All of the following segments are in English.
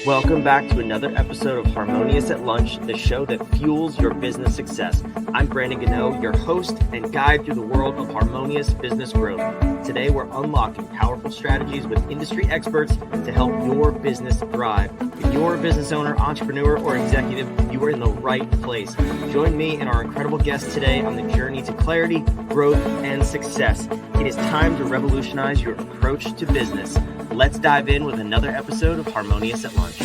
Welcome back to another episode of Harmonious at Lunch, the show that fuels your business success. I'm Brandon Gano, your host and guide through the world of harmonious business growth. Today, we're unlocking powerful strategies with industry experts to help your business thrive. If you're a business owner, entrepreneur, or executive, you are in the right place. Join me and our incredible guests today on the journey to clarity, growth, and success. It is time to revolutionize your approach to business. Let's dive in with another episode of Harmonious at Lunch.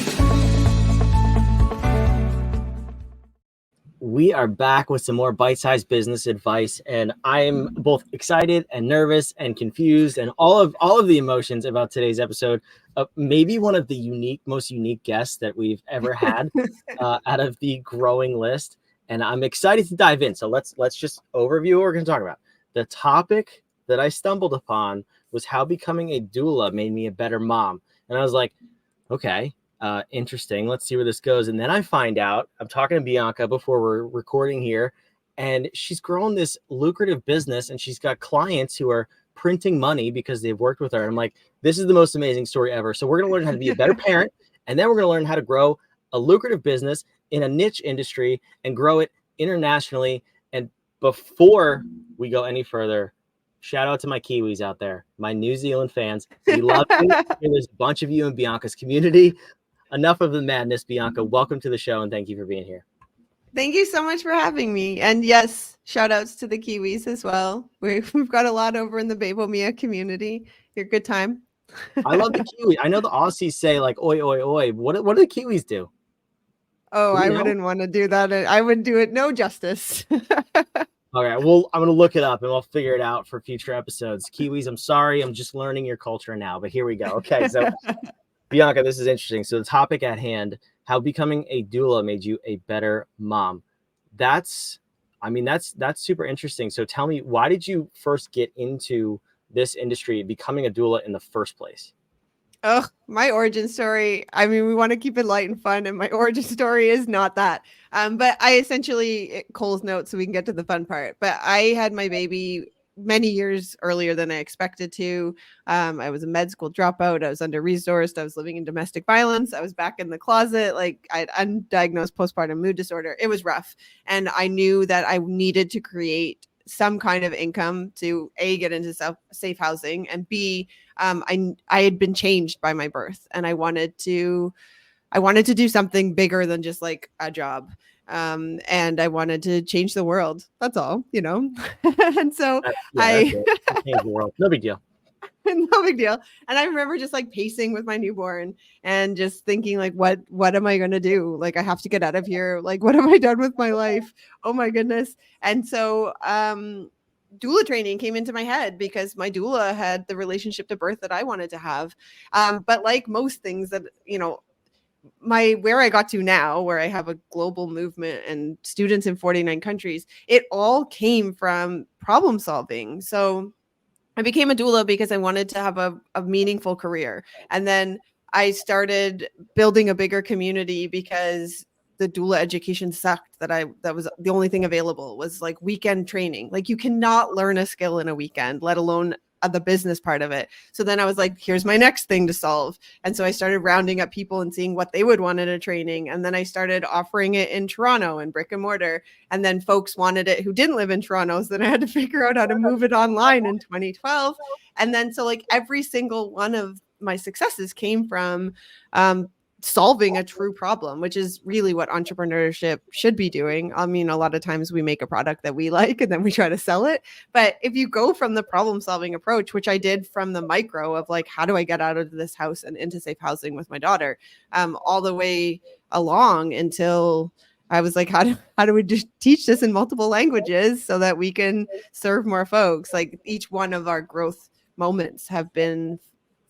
We are back with some more bite-sized business advice, and I'm both excited and nervous and confused and all of the emotions about today's episode. Maybe one of the most unique guests that we've ever had out of the growing list, and I'm excited to dive in. So let's just overview what we're going to talk about. The topic that I stumbled upon was how becoming a doula made me a better mom. And I was like, okay, interesting. Let's see where this goes. And then I find out, I'm talking to Bianca before we're recording here, and she's grown this lucrative business and she's got clients who are printing money because they've worked with her. And I'm like, this is the most amazing story ever. So we're going to learn how to be a better parent. And then we're going to learn how to grow a lucrative business in a niche industry and grow it internationally. And before we go any further, shout out to my Kiwis out there, my New Zealand fans. We love you. There's a bunch of you in Bianca's community. Enough of the madness, Bianca. Welcome to the show, and thank you for being here. Thank you so much for having me. And yes, shout outs to the Kiwis as well. We've got a lot over in the Bebo Mia community. You're a good time. I love the Kiwi. I know the Aussies say like oi, oi, oi. What do the Kiwis do? Oh, I wouldn't want to do that. I would do it no justice. All right, well, I'm going to look it up and we'll figure it out for future episodes. Kiwis, I'm sorry. I'm just learning your culture now, but here we go. Okay, so Bianca, this is interesting. So the topic at hand, how becoming a doula made you a better mom. That's super interesting. So tell me, why did you first get into this industry, becoming a doula in the first place? Oh, my origin story. I mean, we want to keep it light and fun, and my origin story is not that. But I essentially, Cole's note, so we can get to the fun part. But I had my baby many years earlier than I expected to. I was a med school dropout. I was under-resourced. I was living in domestic violence. I was back in the closet. Like, I had undiagnosed postpartum mood disorder. It was rough. And I knew that I needed to create some kind of income to A, get into safe housing, and B, I had been changed by my birth, and I wanted to do something bigger than just like a job. And I wanted to change the world. That's all, And so change the world. No big deal. No big deal. And I remember just like pacing with my newborn and just thinking like, what am I going to do? Like, I have to get out of here. Like, what have I done with my life? Oh my goodness. And so, doula training came into my head because my doula had the relationship to birth that I wanted to have. But like most things that, where I got to now, where I have a global movement and students in 49 countries, it all came from problem solving. So I became a doula because I wanted to have a meaningful career. And then I started building a bigger community because the doula education sucked. That was the only thing available was like weekend training. Like, you cannot learn a skill in a weekend, let alone the business part of it. So then I was like, here's my next thing to solve. And so I started rounding up people and seeing what they would want in a training. And then I started offering it in Toronto and brick and mortar. And then folks wanted it who didn't live in Toronto. So then I had to figure out how to move it online in 2012. And then so like every single one of my successes came from solving a true problem, which is really what entrepreneurship should be doing. I mean, a lot of times we make a product that we like and then we try to sell it. But if you go from the problem solving approach, which I did from the micro of like, how do I get out of this house and into safe housing with my daughter, all the way along until I was like, how do we just teach this in multiple languages so that we can serve more folks? Like, each one of our growth moments have been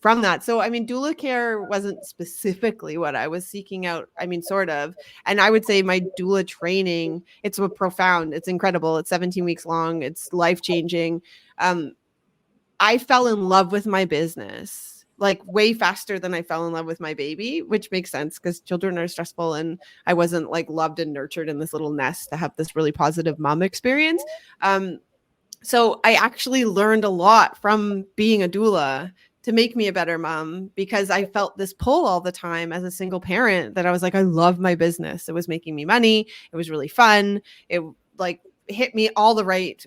from that. So, I mean, Doula Care wasn't specifically what I was seeking out. I mean, sort of. And I would say my doula training, it's profound. It's incredible. It's 17 weeks long. It's life-changing. I fell in love with my business, like way faster than I fell in love with my baby, which makes sense because children are stressful and I wasn't like loved and nurtured in this little nest to have this really positive mom experience. So I actually learned a lot from being a doula to make me a better mom, because I felt this pull all the time as a single parent that I was like, I love my business. It was making me money. It was really fun. It like hit me all the right,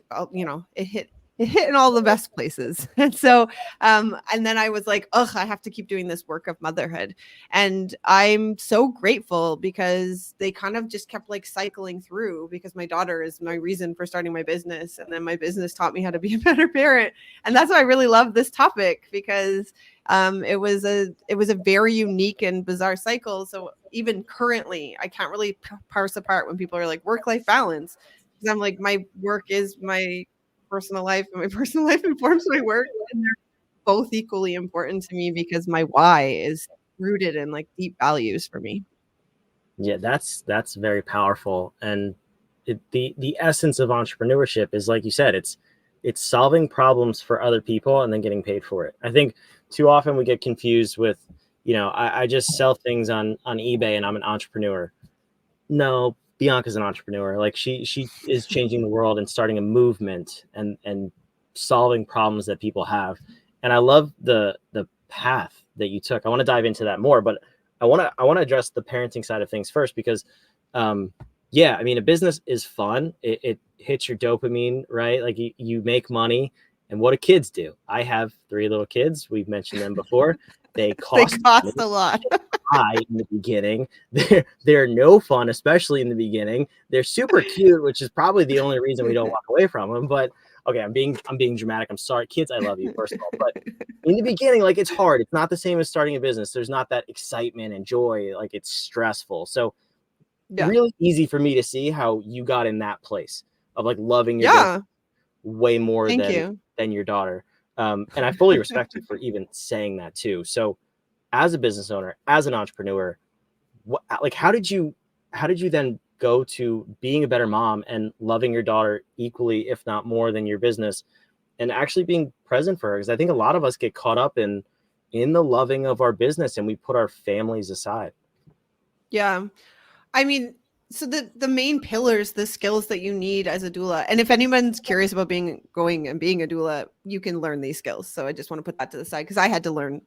it hit in all the best places. And so, and then I was like, ugh, I have to keep doing this work of motherhood. And I'm so grateful because they kind of just kept like cycling through, because my daughter is my reason for starting my business. And then my business taught me how to be a better parent. And that's why I really love this topic, because it was a very unique and bizarre cycle. So even currently, I can't really parse apart when people are like work-life balance, because I'm like, my work is my personal life, and my personal life informs my work, and they're both equally important to me because my why is rooted in like deep values for me. Yeah, that's very powerful. And the essence of entrepreneurship is, like you said, it's solving problems for other people and then getting paid for it. I think too often we get confused with, I just sell things on eBay and I'm an entrepreneur. No, Bianca's an entrepreneur. Like she is changing the world and starting a movement and solving problems that people have. And I love the path that you took. I want to dive into that more, but I want to address the parenting side of things first, because yeah, I mean, a business is fun. It hits your dopamine, right? Like you make money. And what do kids do? I have 3 little kids. We've mentioned them before. They cost a lot. High in the beginning. They're no fun, especially in the beginning. They're super cute, which is probably the only reason we don't walk away from them. But okay, I'm being dramatic. I'm sorry, kids. I love you, first of all. But in the beginning, like, it's hard. It's not the same as starting a business. There's not that excitement and joy. Like, it's stressful. So really easy for me to see how you got in that place of like loving your business way more than your daughter. And I fully respect you for even saying that too. So as a business owner, as an entrepreneur, how did you then go to being a better mom and loving your daughter equally, if not more, than your business, and actually being present for her? Because I think a lot of us get caught up in the loving of our business and we put our families aside. Yeah. I mean, so the main pillars, the skills that you need as a doula, and if anyone's curious about being a doula, you can learn these skills. So I just want to put that to the side, because I had to learn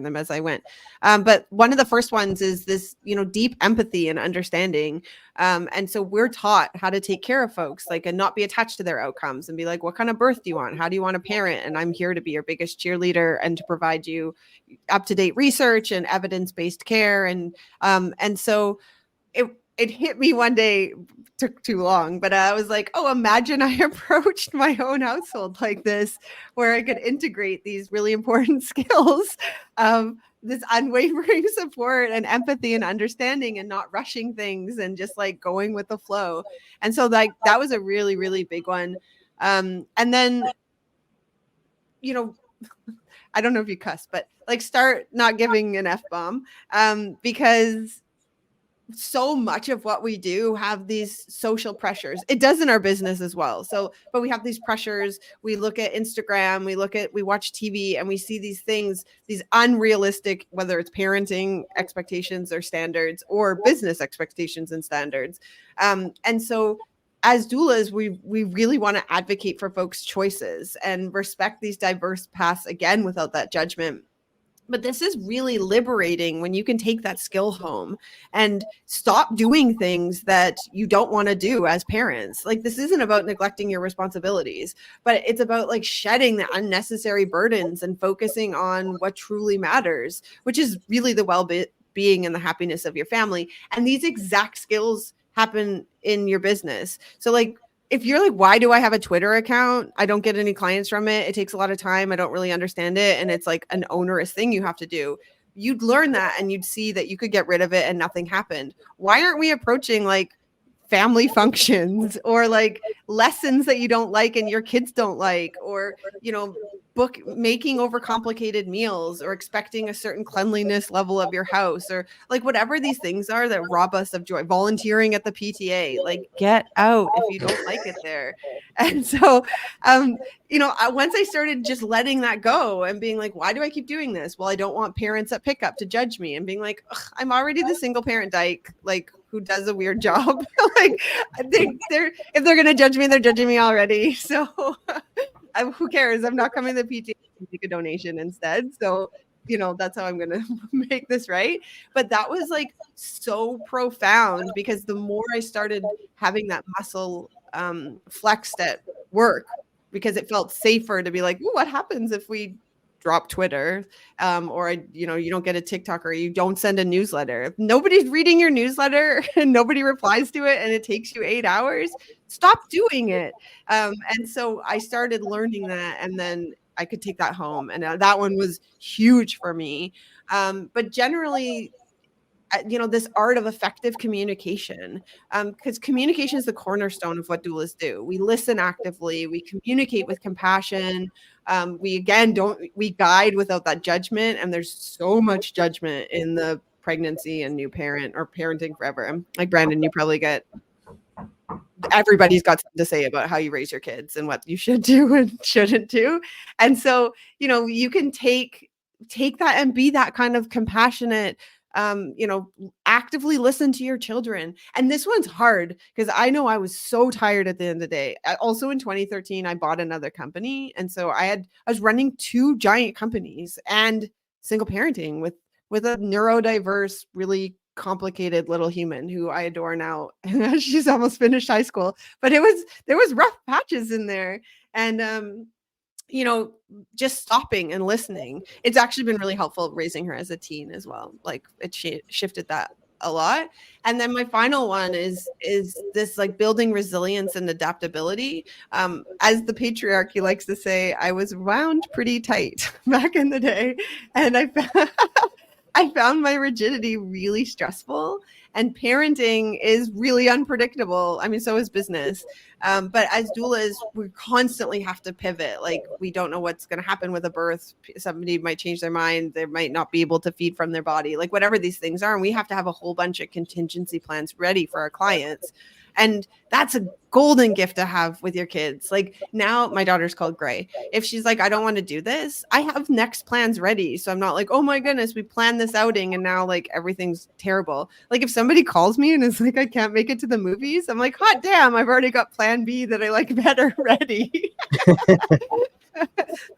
them as I went. But one of the first ones is this, deep empathy and understanding. And so we're taught how to take care of folks, like, and not be attached to their outcomes, and be like, what kind of birth do you want? How do you want to parent? And I'm here to be your biggest cheerleader and to provide you up-to-date research and evidence-based care. And so it hit me one day, took too long, but I was like, oh, imagine I approached my own household like this, where I could integrate these really important skills of this unwavering support and empathy and understanding, and not rushing things, and just like going with the flow. And so like that was a really, really big one. And then, I don't know if you cuss, but like, start not giving an F-bomb, because so much of what we do have these social pressures. It does in our business as well. So, but we have these pressures. We look at Instagram, we watch TV, and we see these things, these unrealistic, whether it's parenting expectations or standards, or business expectations and standards. And so as doulas, we really want to advocate for folks' choices and respect these diverse paths, again, without that judgment. But this is really liberating when you can take that skill home and stop doing things that you don't want to do as parents. Like, this isn't about neglecting your responsibilities, but it's about like shedding the unnecessary burdens and focusing on what truly matters, which is really the well-being and the happiness of your family. And these exact skills happen in your business. So like, if you're like, why do I have a Twitter account? I don't get any clients from it. It takes a lot of time. I don't really understand it. And it's like an onerous thing you have to do. You'd learn that, and you'd see that you could get rid of it and nothing happened. Why aren't we approaching like family functions, or like lessons that you don't like and your kids don't like, or, making overcomplicated meals, or expecting a certain cleanliness level of your house, or like whatever these things are that rob us of joy? Volunteering at the PTA, like, get out if you don't like it there. And so, once I started just letting that go and being like, why do I keep doing this? Well, I don't want parents at pickup to judge me, and being like, I'm already the single parent dyke, like, who does a weird job. Like, if they're going to judge me, they're judging me already. So who cares? I'm not coming to the PTA make a donation instead. So, that's how I'm going to make this right. But that was like so profound, because the more I started having that muscle flexed at work, because it felt safer to be like, what happens if we drop Twitter, or you don't get a TikTok, or you don't send a newsletter. If nobody's reading your newsletter and nobody replies to it and it takes you 8 hours, stop doing it. And so I started learning that, and then I could take that home, and that one was huge for me. But generally, this art of effective communication, because communication is the cornerstone of what doulas do. We listen actively, we communicate with compassion. We guide without that judgment. And there's so much judgment in the pregnancy and new parent or parenting forever. Like Brandon, you probably get, everybody's got something to say about how you raise your kids and what you should do and shouldn't do. And so, you can take that and be that kind of compassionate, actively listen to your children. And this one's hard, because I know I was so tired at the end of the day. Also in 2013, I bought another company. And so I was running 2 giant companies and single parenting with a neurodiverse, really complicated little human who I adore now. She's almost finished high school, but there was rough patches in there. And, just stopping and listening. It's actually been really helpful raising her as a teen as well. Like it shifted that a lot. And then my final one is this, like, building resilience and adaptability. As the patriarchy likes to say, I was wound pretty tight back in the day, and I found my rigidity really stressful, and parenting is really unpredictable. I mean, so is business. But as doulas, we constantly have to pivot. Like, we don't know what's going to happen with a birth. Somebody might change their mind. They might not be able to feed from their body, like whatever these things are. And we have to have a whole bunch of contingency plans ready for our clients. And that's a golden gift to have with your kids. Like, now my daughter's called Gray. If she's like, I don't want to do this, I have next plans ready. So I'm not like, oh my goodness, we planned this outing and now like everything's terrible. Like, if somebody calls me and is like, I can't make it to the movies, I'm like, hot damn, I've already got plan B that I like better ready.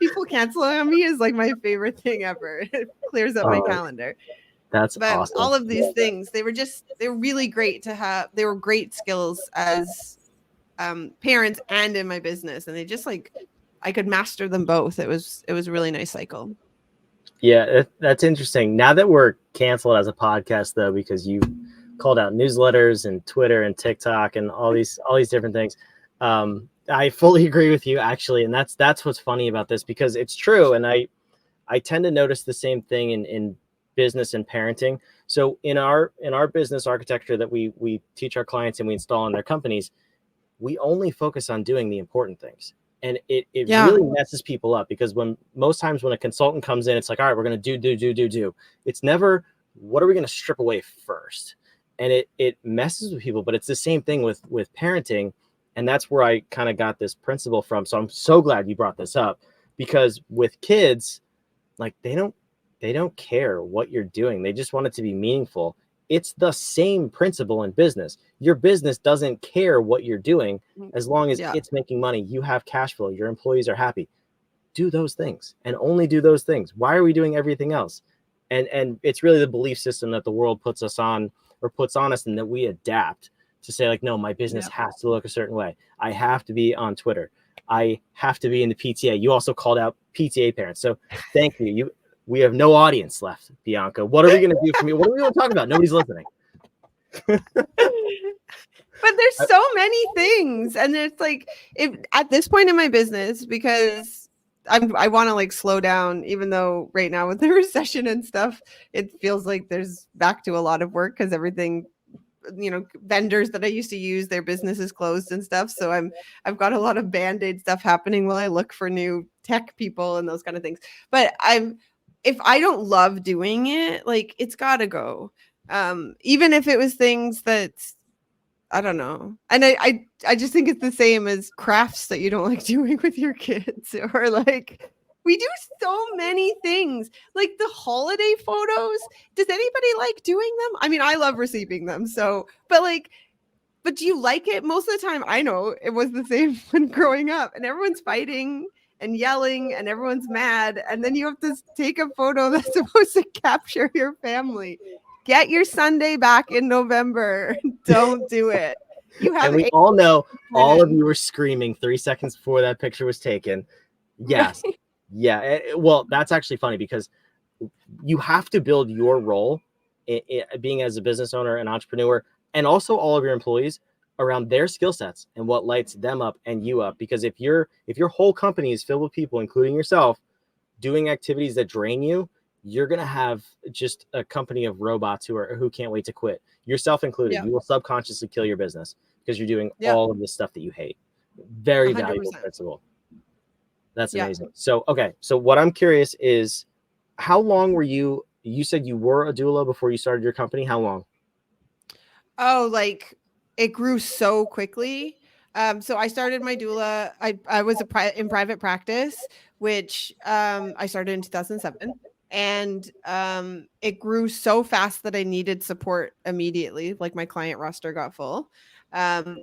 People canceling on me is like my favorite thing ever. It clears up my calendar. But awesome. All of these things, they were really great to have. They were great skills as parents and in my business. And they just, like, I could master them both. It was a really nice cycle. Yeah, that's interesting. Now that we're canceled as a podcast, though, because you called out newsletters and Twitter and TikTok and all these different things, I fully agree with you, actually. And that's what's funny about this, because it's true. And I tend to notice the same thing in business and parenting. So in our business architecture that we teach our clients and we install in their companies, we only focus on doing the important things. And it really messes people up, because most times when a consultant comes in, it's like, all right, we're going to do. It's never, what are we going to strip away first? And it messes with people, but it's the same thing with parenting. And that's where I kind of got this principle from. So I'm so glad you brought this up, because with kids, like, they don't care what you're doing. They just want it to be meaningful. It's the same principle in business. Your business doesn't care what you're doing, as long as it's making money. You have cash flow. Your employees are happy. Do those things, and only do those things. Why are we doing everything else? And it's really the belief system that the world puts us on, or puts on us, and that we adapt to say, like, no, my business has to look a certain way. I have to be on Twitter. I have to be in the PTA. You also called out PTA parents. So thank you. We have no audience left, Bianca. What are we going to do for me? What are we going to talk about? Nobody's listening. But there's so many things. And it's like, if at this point in my business, because I want to, like, slow down, even though right now with the recession and stuff, it feels like there's back to a lot of work, because everything, vendors that I used to use, their business is closed and stuff. So I've got a lot of Band-Aid stuff happening while I look for new tech people and those kind of things. But if I don't love doing it, like, it's gotta go. Even if it was things that, I don't know. And I just think it's the same as crafts that you don't like doing with your kids, or like, we do so many things, like the holiday photos. Does anybody like doing them? I mean, I love receiving them. So, but do you like it? Most of the time, I know it was the same when growing up, and everyone's fighting. and yelling and everyone's mad. And then you have to take a photo that's supposed to capture your family. Get your Sunday back in November. Don't do it. You have And we 8 all know all of minutes. you were screaming 3 seconds before that picture was taken. Yes. Right. Yeah. Well, that's actually funny because you have to build your role being as a business owner and entrepreneur, and also all of your employees around their skill sets and what lights them up and you up. Because if your whole company is filled with people, including yourself, doing activities that drain you, you're going to have just a company of robots who can't wait to quit, yourself included. Yeah. You will subconsciously kill your business because you're doing Yeah. all of this stuff that you hate. Very 100%. valuable principle. That's Yeah. amazing. So, okay. So what I'm curious is, how long were you said you were a doula before you started your company? How long? Oh, like it grew so quickly. So I started my doula. I was in private practice, which I started in 2007, and it grew so fast that I needed support immediately. Like my client roster got full. I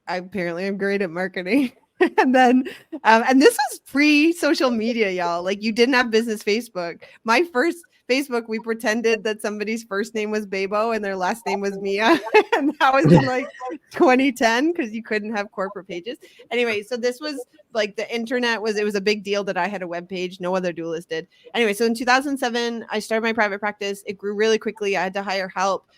apparently am great at marketing. And then and this was pre-social media, y'all. Like you didn't have business Facebook. My first Facebook, we pretended that somebody's first name was Bebo and their last name was Mia. And that was in like 2010 because you couldn't have corporate pages. Anyway, so this was like the internet it was a big deal that I had a web page. No other doulas did. Anyway, so in 2007, I started my private practice. It grew really quickly. I had to hire help.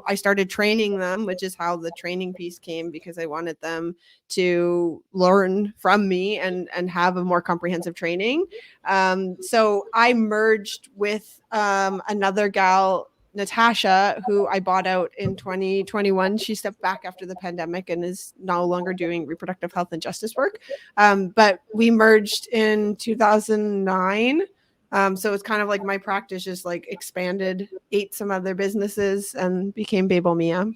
I started training them, which is how the training piece came, because I wanted them to learn from me and have a more comprehensive training. So I merged with another gal, Natasha, who I bought out in 2021. She stepped back after the pandemic and is no longer doing reproductive health and justice work. But we merged in 2009. So it's kind of like my practice just like expanded, ate some other businesses, and became Bebo Mia.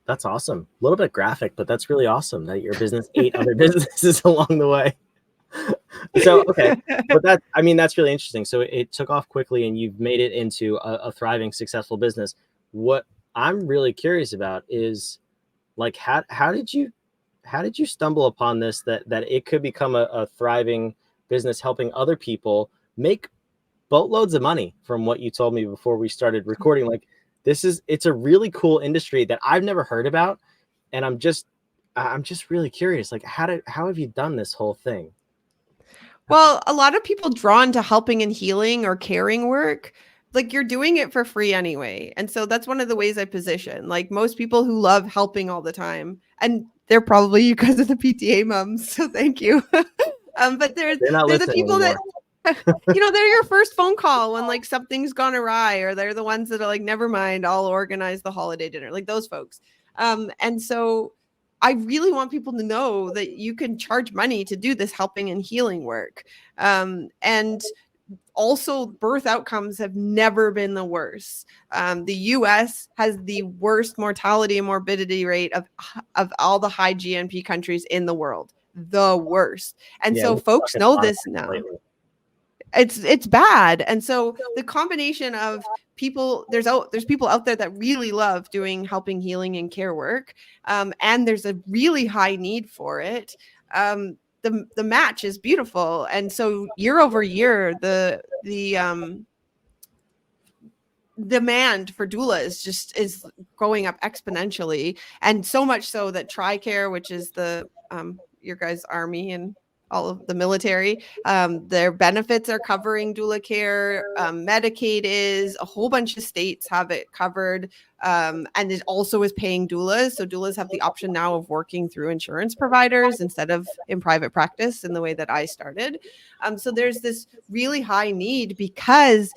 That's awesome. A little bit graphic, but that's really awesome that your business ate other businesses along the way. So, okay. But that's really interesting. So it took off quickly and you've made it into a thriving, successful business. What I'm really curious about is, like, how did you stumble upon this, that it could become a thriving business helping other people make boatloads of money? From what you told me before we started recording, like, it's a really cool industry that I've never heard about. And I'm just really curious, like, how have you done this whole thing? Well, a lot of people drawn to helping and healing or caring work, like you're doing it for free anyway. And so that's one of the ways I position. Like most people who love helping all the time, and they're probably you guys are the PTA moms, so thank you. But they're the people anymore. that they're your first phone call when like something's gone awry, or they're the ones that are like, never mind, I'll organize the holiday dinner, like those folks. And so I really want people to know that you can charge money to do this helping and healing work. And also, birth outcomes have never been the worst. The U.S. has the worst mortality and morbidity rate of all the high GNP countries in the world. The worst. And so folks know this now. It's bad. And so the combination of people, there's people out there that really love doing helping, healing, and care work, and there's a really high need for it. The match is beautiful, and so year over year, the demand for doulas is going up exponentially, and so much so that TRICARE, which is the your guys' army and all of the military, their benefits are covering doula care. Medicaid is, a whole bunch of states have it covered, and it also is paying doulas. So doulas have the option now of working through insurance providers instead of in private practice in the way that I started. So there's this really high need, because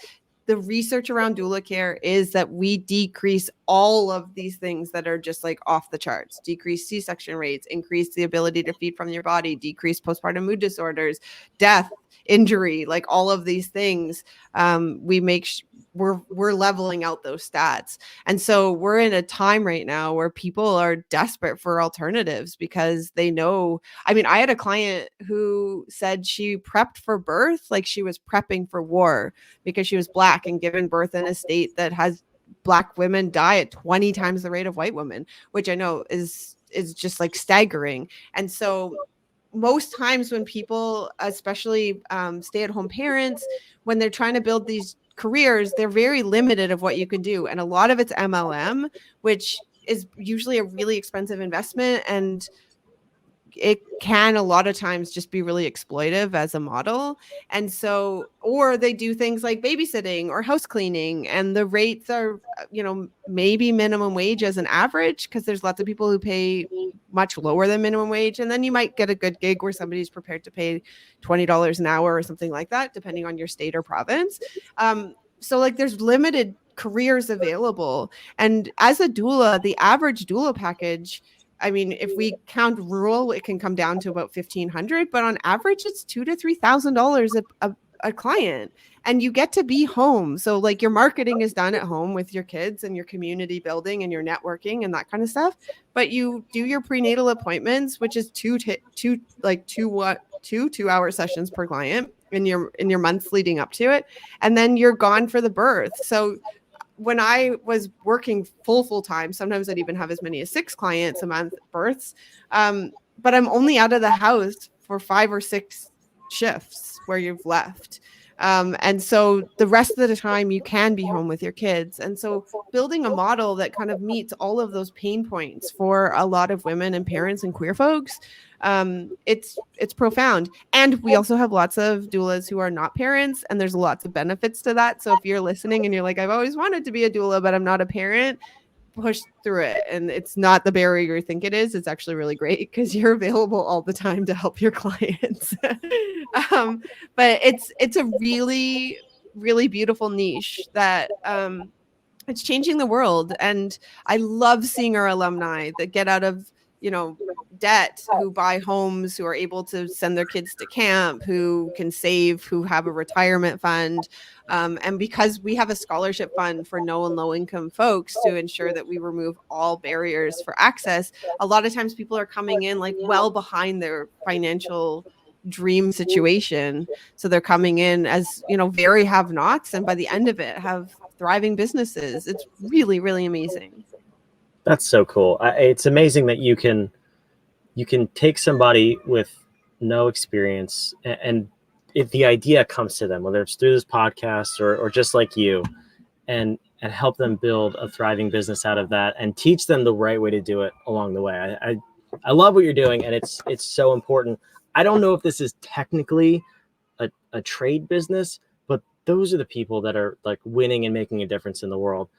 the research around doula care is that we decrease all of these things that are just like off the charts: decrease C-section rates, increase the ability to feed from your body, decrease postpartum mood disorders, death, injury, like all of these things. We're leveling out those stats. And so we're in a time right now where people are desperate for alternatives, because they know, I mean, I had a client who said she prepped for birth like she was prepping for war, because she was Black and given birth in a state that has Black women die at 20 times the rate of white women, which I know is just like staggering. And so most times when people, especially stay-at-home parents, when they're trying to build these careers, they're very limited of what you can do. And a lot of it's MLM, which is usually a really expensive investment. And it can a lot of times just be really exploitive as a model. And so, or they do things like babysitting or house cleaning, and the rates are, maybe minimum wage as an average, because there's lots of people who pay much lower than minimum wage. And then you might get a good gig where somebody's prepared to pay $20 an hour or something like that, depending on your state or province. So like there's limited careers available. And as a doula, the average doula package, I mean, if we count rural, it can come down to about $1,500, but on average, it's $2,000 to $3,000 a client, and you get to be home. So like your marketing is done at home with your kids and your community building and your networking and that kind of stuff. But you do your prenatal appointments, which is two 2-hour sessions per client in your months leading up to it, and then you're gone for the birth. So when I was working full time, sometimes I'd even have as many as 6 clients a month births. But I'm only out of the house for 5 or 6 shifts where you've left. And so the rest of the time you can be home with your kids. And so building a model that kind of meets all of those pain points for a lot of women and parents and queer folks, it's profound. And we also have lots of doulas who are not parents, and there's lots of benefits to that. So if you're listening and you're like, I've always wanted to be a doula, but I'm not a parent, push through it. And it's not the barrier you think it is. It's actually really great because you're available all the time to help your clients. But it's a really, really beautiful niche that it's changing the world. And I love seeing our alumni that get out of debt, who buy homes, who are able to send their kids to camp, who can save, who have a retirement fund. And because we have a scholarship fund for no and low income folks to ensure that we remove all barriers for access, a lot of times people are coming in like well behind their financial dream situation. So they're coming in as, very have-nots, and by the end of it have thriving businesses. It's really, really amazing. That's so cool. It's amazing that you can take somebody with no experience, and if the idea comes to them, whether it's through this podcast or just like you, and help them build a thriving business out of that, and teach them the right way to do it along the way. I love what you're doing, and it's so important. I don't know if this is technically a trade business, but those are the people that are like winning and making a difference in the world.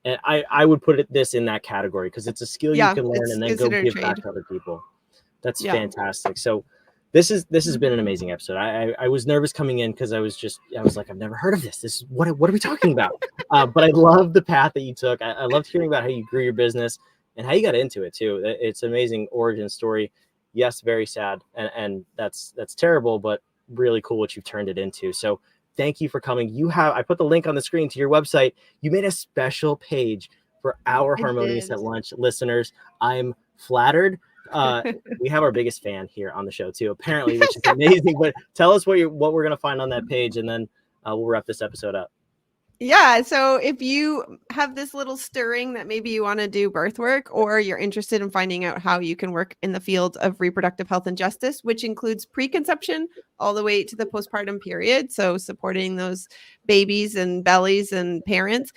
And I would put this in that category, because it's a skill you can learn and then go give back to other people. That's fantastic. So this has been an amazing episode. I was nervous coming in because I was like, I've never heard of this. This is what are we talking about? But I love the path that you took. I loved hearing about how you grew your business and how you got into it too. It's an amazing origin story. Yes, very sad, and that's terrible, but really cool what you've turned it into. So thank you for coming. I put the link on the screen to your website. You made a special page for our Harmonious at Lunch listeners. I'm flattered. We have our biggest fan here on the show too, apparently, which is amazing. But tell us what we're going to find on that page, and then we'll wrap this episode up. Yeah. So if you have this little stirring that maybe you want to do birth work, or you're interested in finding out how you can work in the field of reproductive health and justice, which includes preconception all the way to the postpartum period, so supporting those babies and bellies and parents,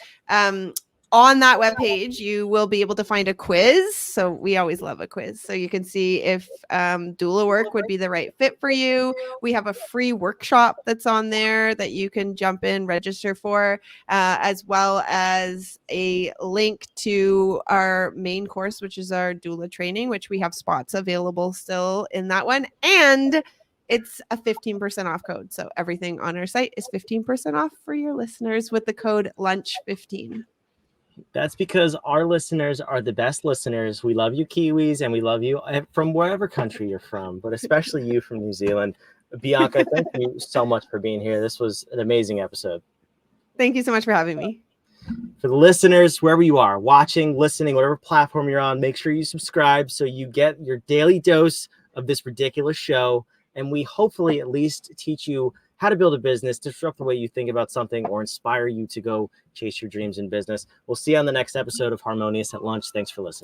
on that webpage, you will be able to find a quiz. So we always love a quiz. So you can see if doula work would be the right fit for you. We have a free workshop that's on there that you can jump in, register for, as well as a link to our main course, which is our doula training, which we have spots available still in that one. And it's a 15% off code. So everything on our site is 15% off for your listeners with the code LUNCH15. That's because our listeners are the best listeners. We love you, Kiwis, and we love you from wherever country you're from, but especially you from New Zealand. Bianca, thank you so much for being here. This was an amazing episode. Thank you so much for having me. For the listeners, wherever you are, watching, listening, whatever platform you're on, make sure you subscribe so you get your daily dose of this ridiculous show. And we hopefully at least teach you how to build a business, disrupt the way you think about something, or inspire you to go chase your dreams in business. We'll see you on the next episode of Harmonious at Lunch. Thanks for listening.